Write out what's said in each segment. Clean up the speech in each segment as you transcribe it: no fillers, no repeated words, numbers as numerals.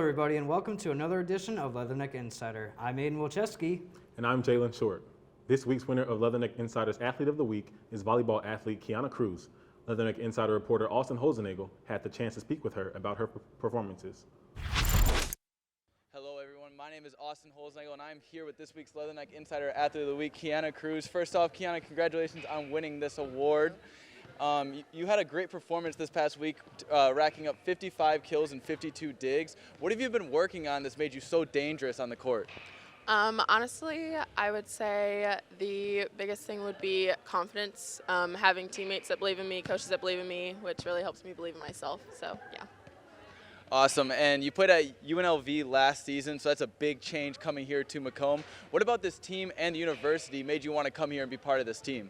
everybody, and welcome to another edition of Leatherneck Insider. I'm Aiden Wilczewski. And I'm Jalen Short. This week's winner of Leatherneck Insider's Athlete of the Week is volleyball athlete Kiana Cruz. Leatherneck Insider reporter Austin Hosenagel had the chance to speak with her about her performances. Hello everyone, my name is Austin Holsnagel and I'm here with this week's Leatherneck Insider Athlete of the Week, Kiana Cruz. First off, Kiana, congratulations on winning this award. You had a great performance this past week, racking up 55 kills and 52 digs. What have you been working on that's made you so dangerous on the court? Honestly, I would say the biggest thing would be confidence, having teammates that believe in me, coaches that believe in me, which really helps me believe in myself, so yeah. Awesome, and you played at UNLV last season, so that's a big change coming here to Macomb. What about this team and the university made you want to come here and be part of this team?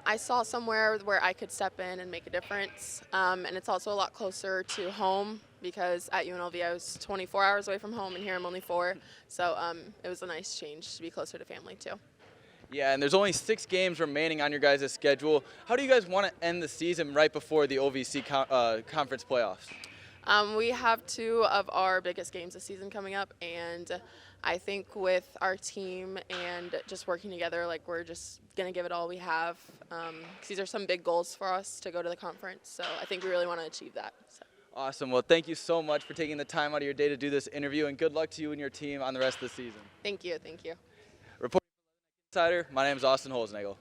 I saw somewhere where I could step in and make a difference, and it's also a lot closer to home because at UNLV I was 24 hours away from home and here I'm only 4, so it was a nice change to be closer to family too. Yeah, and there's only 6 games remaining on your guys' schedule. How do you guys want to end the season right before the OVC conference playoffs? We have 2 of our biggest games this season coming up, and I think with our team and just working together, like we're just going to give it all we have. 'Cause these are some big goals for us to go to the conference, so I think we really want to achieve that. So. Awesome. Well, thank you so much for taking the time out of your day to do this interview, and good luck to you and your team on the rest of the season. Thank you. Thank you. Reporting Insider, my name is Austin Holsnagel.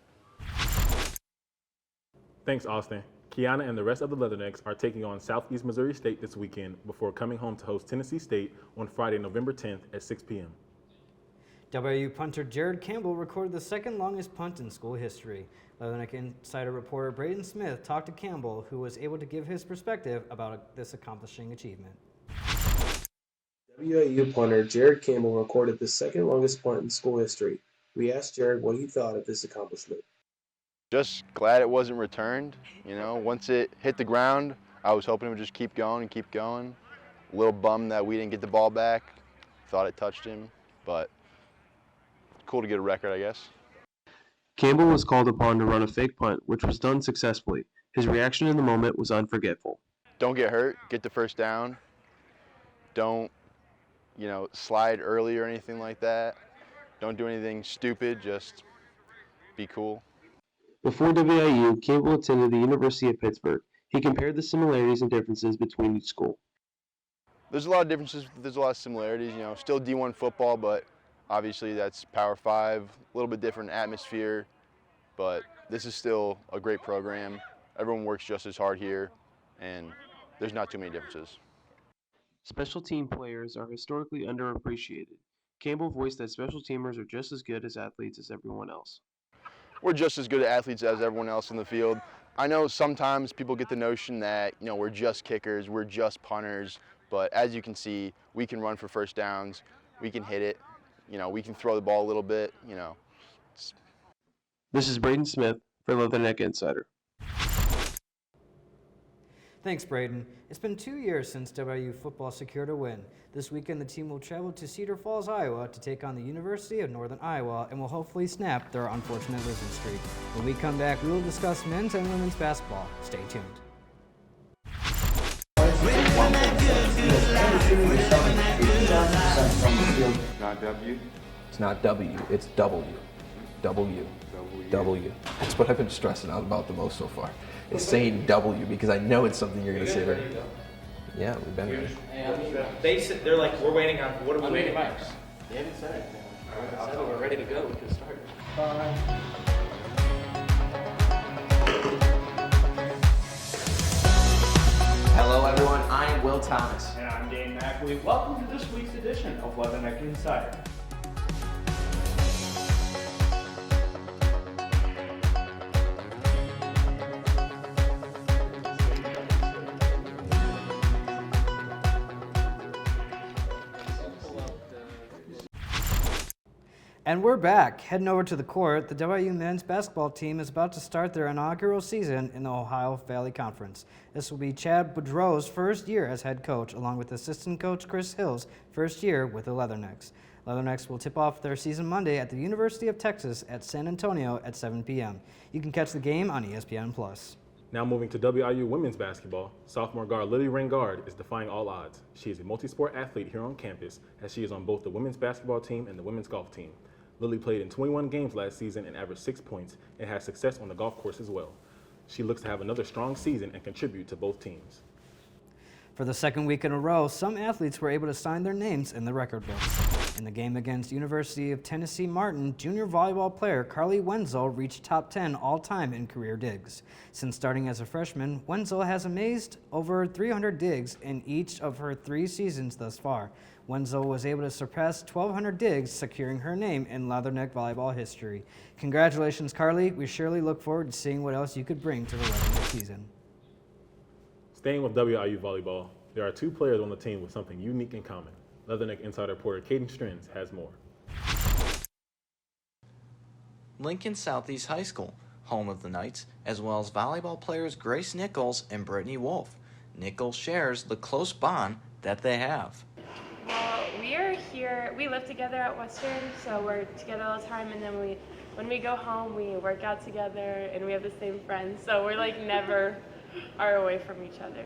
Thanks, Austin. Kiana and the rest of the Leathernecks are taking on Southeast Missouri State this weekend before coming home to host Tennessee State on Friday, November 10th at 6 p.m. WIU punter Jared Campbell recorded the second longest punt in school history. Leatherneck Insider reporter Braden Smith talked to Campbell, who was able to give his perspective about this accomplishing achievement. WIU punter Jared Campbell recorded the second longest punt in school history. We asked Jared what he thought of this accomplishment. Just glad it wasn't returned. You know, once it hit the ground, I was hoping it would just keep going and keep going. A little bummed that we didn't get the ball back. Thought it touched him, but cool to get a record, I guess. Campbell was called upon to run a fake punt, which was done successfully. His reaction in the moment was unforgettable. Don't get hurt, get the first down. Don't, slide early or anything like that. Don't do anything stupid, just be cool. Before WIU, Campbell attended the University of Pittsburgh. He compared the similarities and differences between each school. There's a lot of differences, there's a lot of similarities, still D1 football, but obviously that's Power 5, a little bit different atmosphere, but this is still a great program. Everyone works just as hard here, and there's not too many differences. Special team players are historically underappreciated. Campbell voiced that special teamers are just as good as athletes as everyone else. We're just as good athletes as everyone else in the field. I know sometimes people get the notion that, we're just kickers, we're just punters, but as you can see, we can run for first downs, we can hit it, we can throw the ball a little bit, This is Braden Smith for Leatherneck Insider. Thanks, Braden. It's been 2 years since WIU football secured a win. This weekend, the team will travel to Cedar Falls, Iowa to take on the University of Northern Iowa and will hopefully snap their unfortunate losing streak. When we come back, we will discuss men's and women's basketball. Stay tuned. Not W. It's not W, it's W. W. W. That's what I've been stressing out about the most so far. It's saying W because I know it's something you're going to say there. Yeah, we've been there. They're like, we're waiting on, what are we waiting on? They haven't said it. They said we're ready to go, we can start. Hello everyone, I'm Will Thomas. And I'm Dane Mackley. Welcome to this week's edition of Leatherneck Insider. And we're back. Heading over to the court, the WIU men's basketball team is about to start their inaugural season in the Ohio Valley Conference. This will be Chad Boudreau's first year as head coach, along with assistant coach Chris Hill's first year with the Leathernecks. Leathernecks will tip off their season Monday at the University of Texas at San Antonio at 7 p.m. You can catch the game on ESPN+. Now moving to WIU women's basketball, sophomore guard Lily Rengard is defying all odds. She is a multi-sport athlete here on campus, as she is on both the women's basketball team and the women's golf team. Lily played in 21 games last season and averaged 6 points and has success on the golf course as well. She looks to have another strong season and contribute to both teams. For the second week in a row, some athletes were able to sign their names in the record books. In the game against University of Tennessee Martin, junior volleyball player Carly Wenzel reached top 10 all-time in career digs. Since starting as a freshman, Wenzel has amazed over 300 digs in each of her 3 seasons thus far. Wenzel was able to surpass 1,200 digs, securing her name in Leatherneck volleyball history. Congratulations, Carly. We surely look forward to seeing what else you could bring to the Leatherneck season. Staying with WIU volleyball, there are 2 players on the team with something unique in common. Leatherneck insider reporter Caden Strins has more. Lincoln Southeast High School, home of the Knights, as well as volleyball players Grace Nichols and Brittany Wolf. Nichols shares the close bond that they have. Well, we are here, we live together at Western, so we're together all the time, and then when we go home, we work out together, and we have the same friends, so we're like never are away from each other.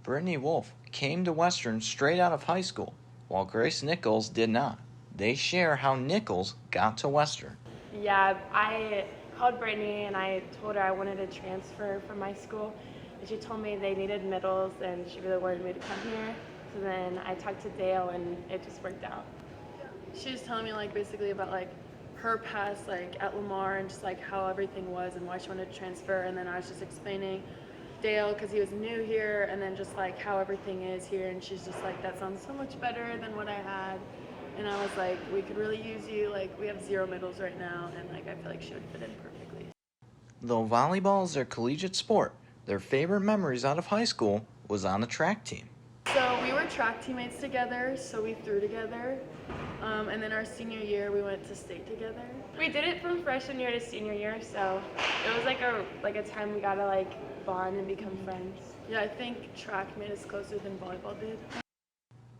Brittany Wolf came to Western straight out of high school, while Grace Nichols did not. They share how Nichols got to Western. Yeah, I called Brittany and I told her I wanted to transfer from my school, and she told me they needed middles and she really wanted me to come here. So then I talked to Dale and it just worked out. She was telling me like basically about like her past like at Lamar and just like how everything was and why she wanted to transfer, and then I was just explaining Dale because he was new here, and then just like how everything is here, and she's just like, that sounds so much better than what I had. And I was like, we could really use you, like we have 0 middles right now, and like I feel like she would fit in perfectly. Though volleyball is their collegiate sport, their favorite memories out of high school was on the track team. So we were track teammates together, so we threw together, and then our senior year we went to state together. We did it from freshman year to senior year, so it was like a time we gotta like bond and become friends. Yeah, I think track made us closer than volleyball did.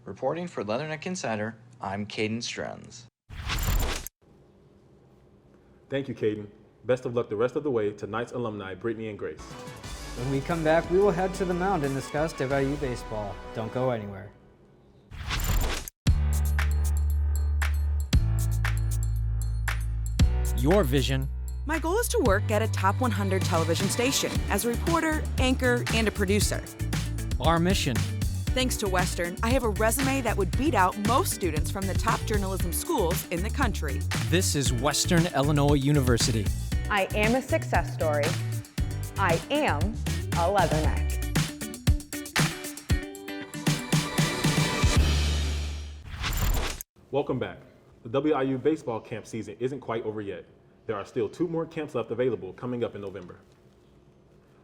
Reporting for Leatherneck Insider, I'm Caden Strens. Thank you, Caden. Best of luck the rest of the way to Knights alumni Brittany and Grace. When we come back, we will head to the mound and discuss WIU baseball. Don't go anywhere. Your vision. My goal is to work at a top 100 television station as a reporter, anchor, and a producer. Our mission. Thanks to Western, I have a resume that would beat out most students from the top journalism schools in the country. This is Western Illinois University. I am a success story. I am a Leatherneck. Welcome back. The WIU baseball camp season isn't quite over yet. There are still 2 more camps left available coming up in November.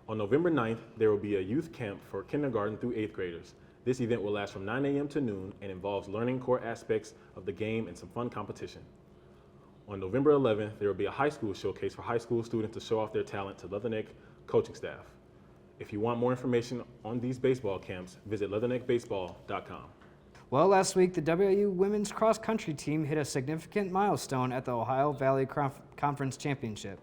On November 9th, there will be a youth camp for kindergarten through 8th graders. This event will last from 9 a.m. to noon and involves learning core aspects of the game and some fun competition. On November 11th, there will be a high school showcase for high school students to show off their talent to Leatherneck coaching staff. If you want more information on these baseball camps, visit leatherneckbaseball.com. Well, last week, the WIU women's cross-country team hit a significant milestone at the Ohio Valley Conference Championship.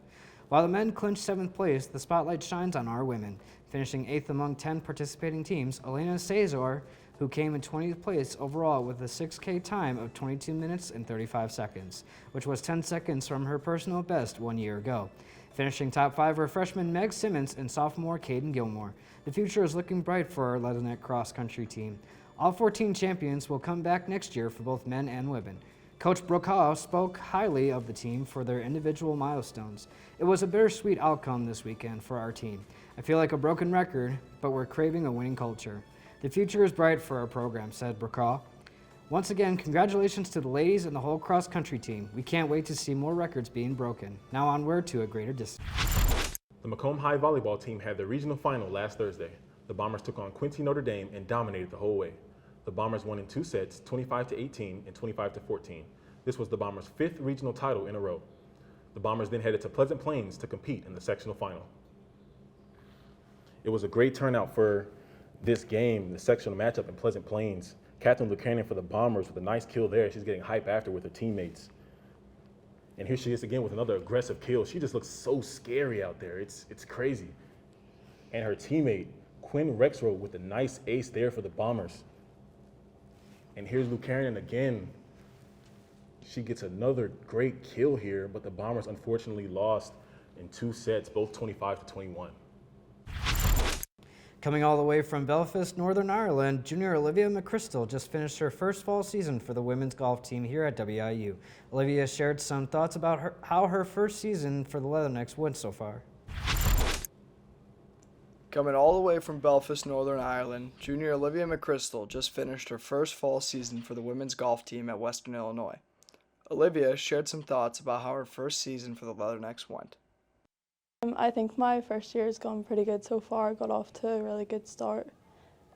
While the men clinched 7th place, the spotlight shines on our women. Finishing 8th among 10 participating teams, Elena Cesar, who came in 20th place overall with a 6K time of 22 minutes and 35 seconds, which was 10 seconds from her personal best 1 year ago. Finishing top 5 were freshman Meg Simmons and sophomore Caden Gilmore. The future is looking bright for our Leatherneck cross-country team. All 14 champions will come back next year for both men and women. Coach Brokaw spoke highly of the team for their individual milestones. It was a bittersweet outcome this weekend for our team. I feel like a broken record, but we're craving a winning culture. The future is bright for our program, said Brokaw. Once again, congratulations to the ladies and the whole cross-country team. We can't wait to see more records being broken. Now onward to a greater distance. The Macomb High volleyball team had their regional final last Thursday. The Bombers took on Quincy Notre Dame and dominated the whole way. The Bombers won in 2 sets, 25-18 and 25-14. This was the Bombers' 5th regional title in a row. The Bombers then headed to Pleasant Plains to compete in the sectional final. It was a great turnout for this game, the sectional matchup in Pleasant Plains. Catherine Buchanan for the Bombers with a nice kill there. She's getting hype after with her teammates. And here she is again with another aggressive kill. She just looks so scary out there. It's crazy. And her teammate, Quinn Rexroth, with a nice ace there for the Bombers. And here's Lucanen again. She gets another great kill here, but the Bombers unfortunately lost in 2 sets, both 25-21. Coming all the way from Belfast, Northern Ireland, junior Olivia McChrystal just finished her first fall season for the women's golf team here at WIU. Olivia shared some thoughts about how her first season for the Leathernecks went so far. Coming all the way from Belfast, Northern Ireland, junior Olivia McChrystal just finished her first fall season for the women's golf team at Western Illinois. Olivia shared some thoughts about how her first season for the Leathernecks went. I think my first year has gone pretty good so far. I got off to a really good start.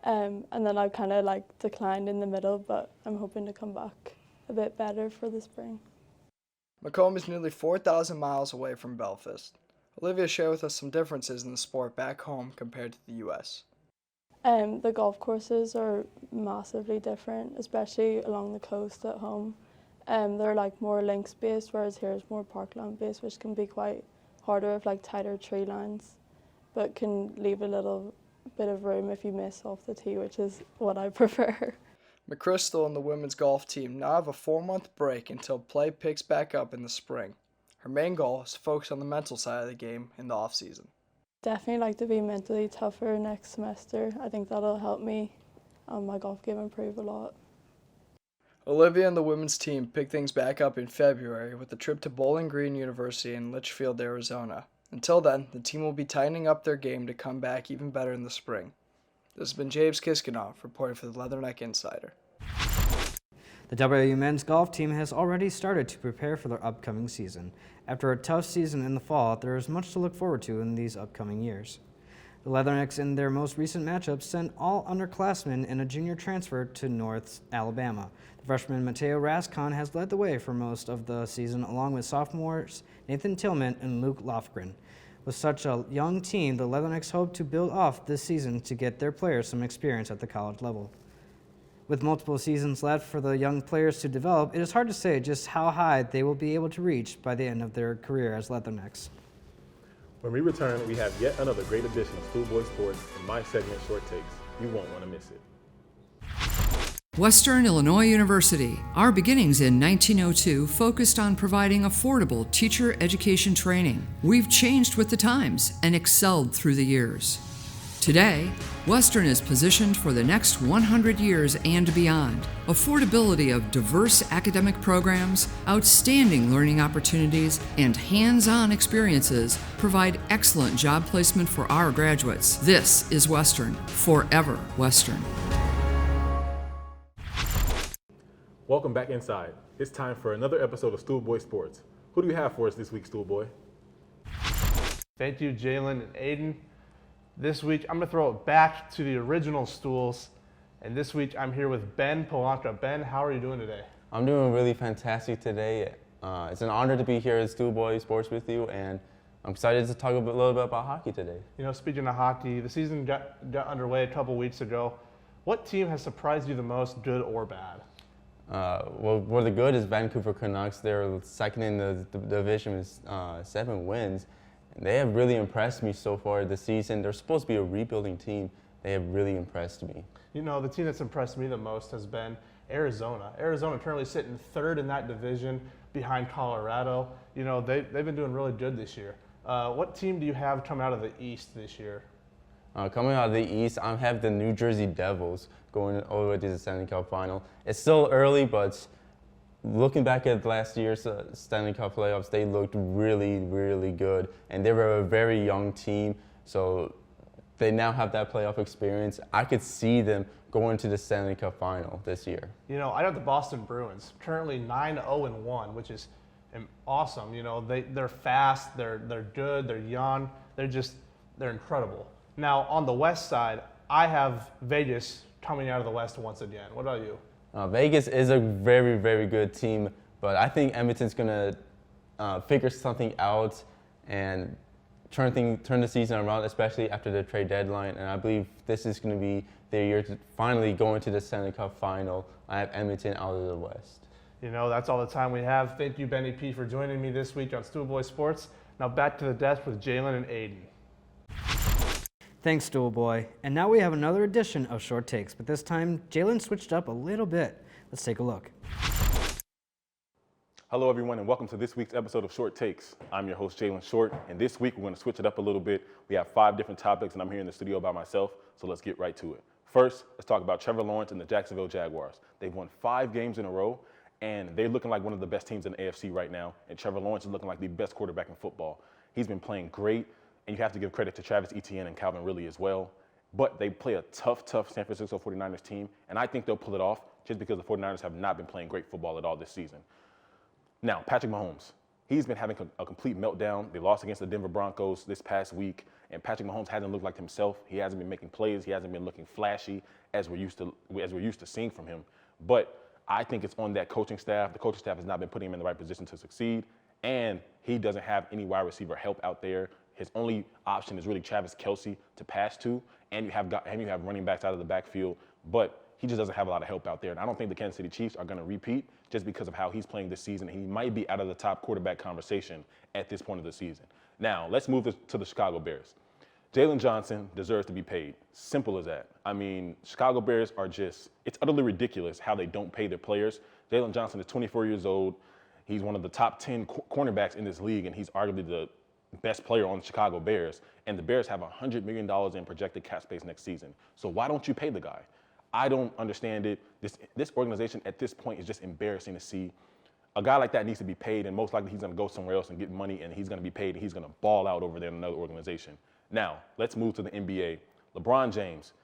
And then I kind of declined in the middle, but I'm hoping to come back a bit better for the spring. Macomb is nearly 4,000 miles away from Belfast. Olivia shared with us some differences in the sport back home compared to the U.S. The golf courses are massively different, especially along the coast at home. They're more links based, whereas here is more parkland based, which can be quite harder with tighter tree lines, but can leave a little bit of room if you miss off the tee, which is what I prefer. McChrystal and the women's golf team now have a 4-month break until play picks back up in the spring. Her main goal is to focus on the mental side of the game in the off-season. Definitely like to be mentally tougher next semester. I think that'll help me my golf game improve a lot. Olivia and the women's team pick things back up in February with a trip to Bowling Green University in Litchfield, Arizona. Until then, the team will be tightening up their game to come back even better in the spring. This has been James Kiskinoff reporting for the Leatherneck Insider. The WIU men's golf team has already started to prepare for their upcoming season. After a tough season in the fall, there is much to look forward to in these upcoming years. The Leathernecks in their most recent matchup sent all underclassmen in a junior transfer to North Alabama. The freshman Mateo Rascon has led the way for most of the season, along with sophomores Nathan Tillman and Luke Lofgren. With such a young team, the Leathernecks hope to build off this season to get their players some experience at the college level. With multiple seasons left for the young players to develop, it is hard to say just how high they will be able to reach by the end of their career as Leathernecks. When we return, we have yet another great edition of Schoolboy Sports and my segment, Short Takes. You won't want to miss it. Western Illinois University. Our beginnings in 1902 focused on providing affordable teacher education training. We've changed with the times and excelled through the years. Today, Western is positioned for the next 100 years and beyond. Affordability of diverse academic programs, outstanding learning opportunities, and hands-on experiences provide excellent job placement for our graduates. This is Western, forever Western. Welcome back inside. It's time for another episode of Schoolboy Sports. Who do you have for us this week, Schoolboy? Thank you, Jalen and Aiden. This week, I'm going to throw it back to the original stools. And this week, I'm here with Ben Polanca. Ben, how are you doing today? I'm doing really fantastic today. It's an honor to be here at Schoolboy Sports with you, and I'm excited to talk a little bit about hockey today. You know, speaking of hockey, the season got underway a couple weeks ago. What team has surprised you the most, good or bad? Well, the good is Vancouver Canucks. They're second in the division with 7 wins. And they have really impressed me so far this season. They're supposed to be a rebuilding team. They have really impressed me. You know, the team that's impressed me the most has been Arizona. Arizona currently sitting third in that division behind Colorado. You know, they've been doing really good this year. What team do you have coming out of the East this year? Coming out of the East, I have the New Jersey Devils going all the way to the Stanley Cup final. It's still early, but looking back at last year's Stanley Cup playoffs, they looked really, really good. And they were a very young team, so they now have that playoff experience. I could see them going to the Stanley Cup final this year. You know, I have the Boston Bruins, currently 9-0-1, which is awesome. You know, they're fast, they're good, they're young, they're incredible. Now, on the West side, I have Vegas coming out of the West once again. What about you? Vegas is a very, very good team, but I think Edmonton's going to figure something out and turn the season around, especially after the trade deadline. And I believe this is going to be their year to finally go into the Stanley Cup final. I have Edmonton out of the West. You know, that's all the time we have. Thank you, Benny P., for joining me this week on Schoolboy Sports. Now back to the desk with Jalen and Aiden. Thanks, Stool Boy. And now we have another edition of Short Takes, but this time Jalen switched up a little bit. Let's take a look. Hello, everyone, and welcome to this week's episode of Short Takes. I'm your host, Jalen Short, and this week we're going to switch it up a little bit. We have 5 different topics, and I'm here in the studio by myself, so let's get right to it. First, let's talk about Trevor Lawrence and the Jacksonville Jaguars. They've won 5 games in a row, and they're looking like one of the best teams in the AFC right now, and Trevor Lawrence is looking like the best quarterback in football. He's been playing great, and you have to give credit to Travis Etienne and Calvin Ridley as well. But they play a tough San Francisco 49ers team, and I think they'll pull it off just because the 49ers have not been playing great football at all this season. Now, Patrick Mahomes, he's been having a complete meltdown. They lost against the Denver Broncos this past week, and Patrick Mahomes hasn't looked like himself. He hasn't been making plays. He hasn't been looking flashy as we're used to seeing from him. But I think it's on that coaching staff. The coaching staff has not been putting him in the right position to succeed, and he doesn't have any wide receiver help out there. His only option is really Travis Kelce to pass to, and you have running backs out of the backfield, but he just doesn't have a lot of help out there. And I don't think the Kansas City Chiefs are going to repeat just because of how he's playing this season. He might be out of the top quarterback conversation at this point of the season. Now, let's move to the Chicago Bears. Jalen Johnson deserves to be paid. Simple as that. I mean, Chicago Bears are it's utterly ridiculous how they don't pay their players. Jalen Johnson is 24 years old. He's one of the top 10 cornerbacks in this league, and he's arguably the best player on the Chicago Bears. And the Bears have $100 million in projected cap space next season. So why don't you pay the guy? I don't understand it. This organization at this point is just embarrassing to see. A guy like that needs to be paid, and most likely he's going to go somewhere else and get money, and he's going to be paid, and he's going to ball out over there in another organization. Now, let's move to the NBA. LeBron James,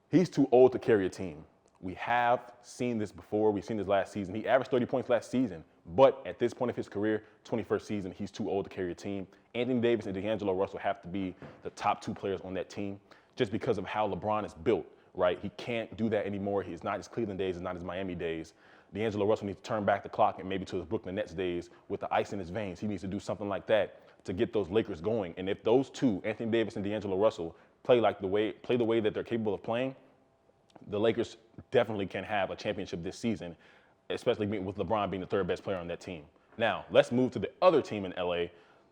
he's too old to carry a team. We have seen this before. We've seen this last season. He averaged 30 points last season, but at this point of his career, 21st season, he's too old to carry a team. Anthony Davis and D'Angelo Russell have to be the top 2 players on that team just because of how LeBron is built. Right, he can't do that anymore. He's not his Cleveland days, he's not his Miami days. D'Angelo Russell needs to turn back the clock and maybe to his Brooklyn Nets days with the ice in his veins. He needs to do something like that to get those Lakers going. And if those two, Anthony Davis and D'Angelo Russell, play the way that they're capable of playing, the Lakers definitely can have a championship this season, especially with LeBron being the 3rd best player on that team. Now, let's move to the other team in LA,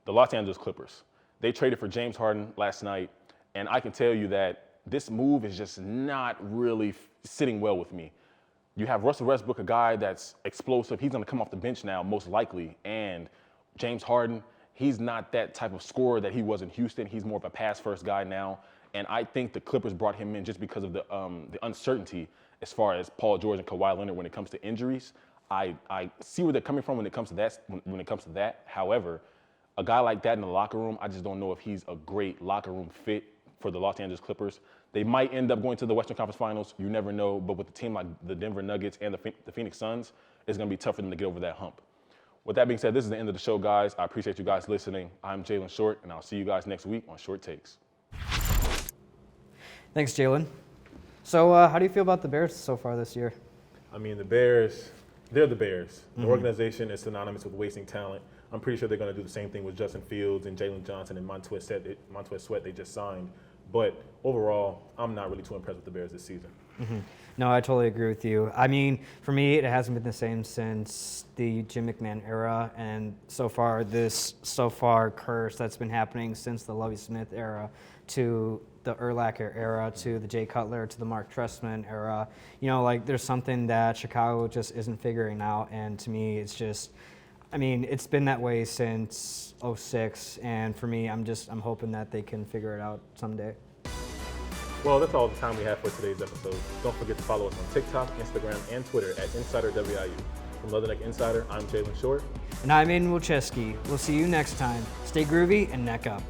the Los Angeles Clippers. They traded for James Harden last night, and I can tell you that this move is just not really sitting well with me. You have Russell Westbrook, a guy that's explosive. He's going to come off the bench now, most likely. And James Harden, he's not that type of scorer that he was in Houston. He's more of a pass-first guy now. And I think the Clippers brought him in just because of the uncertainty as far as Paul George and Kawhi Leonard when it comes to injuries. I see where they're coming from when it comes to that. However, a guy like that in the locker room, I just don't know if he's a great locker room fit for the Los Angeles Clippers. They might end up going to the Western Conference Finals. You never know. But with a team like the Denver Nuggets and the Phoenix Suns, it's going to be tough for them to get over that hump. With that being said, this is the end of the show, guys. I appreciate you guys listening. I'm Jalen Short, and I'll see you guys next week on Short Takes. Thanks, Jalen. So how do you feel about the Bears so far this year? I mean, the Bears, they're the Bears. The organization is synonymous with wasting talent. I'm pretty sure they're going to do the same thing with Justin Fields and Jalen Johnson and Montez Sweat they just signed. But overall, I'm not really too impressed with the Bears this season. No, I totally agree with you. I mean, for me, it hasn't been the same since the Jim McMahon era, and so far curse that's been happening since the Lovie Smith era to the Urlacher era to the Jay Cutler to the Mark Trestman era. You know, like there's something that Chicago just isn't figuring out, and to me, it's just. I mean, it's been that way since '06, and for me, I'm hoping that they can figure it out someday. Well, that's all the time we have for today's episode. Don't forget to follow us on TikTok, Instagram, and Twitter at InsiderWIU. From Leatherneck Insider, I'm Jalen Short. And I'm Aiden Wilczewski. We'll see you next time. Stay groovy and neck up.